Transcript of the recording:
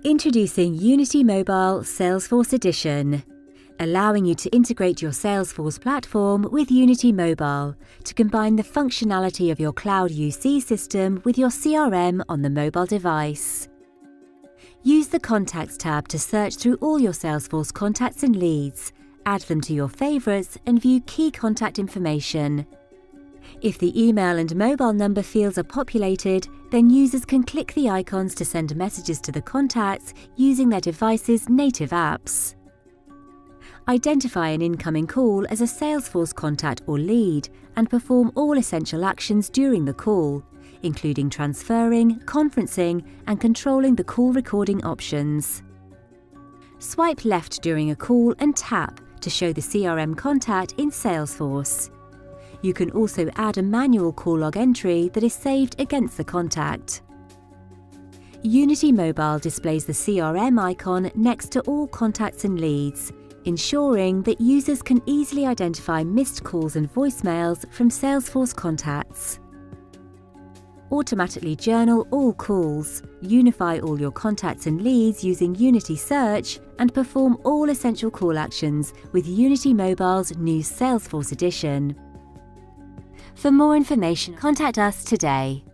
Introducing Unity Mobile Salesforce Edition, allowing you to integrate your Salesforce platform with Unity Mobile to combine the functionality of your cloud UC system with your CRM on the mobile device. Use the Contacts tab to search through all your Salesforce contacts and leads, add them to your favorites, and view key contact information. If the email and mobile number fields are populated, then users can click the icons to send messages to the contacts using their device's native apps. Identify an incoming call as a Salesforce contact or lead and perform all essential actions during the call, including transferring, conferencing, and controlling the call recording options. Swipe left during a call and tap to show the CRM contact in Salesforce. You can also add a manual call log entry that is saved against the contact. Unity Mobile displays the CRM icon next to all contacts and leads, ensuring that users can easily identify missed calls and voicemails from Salesforce contacts. Automatically journal all calls, unify all your contacts and leads using Unity Search, and perform all essential call actions with Unity Mobile's new Salesforce Edition. For more information, contact us today.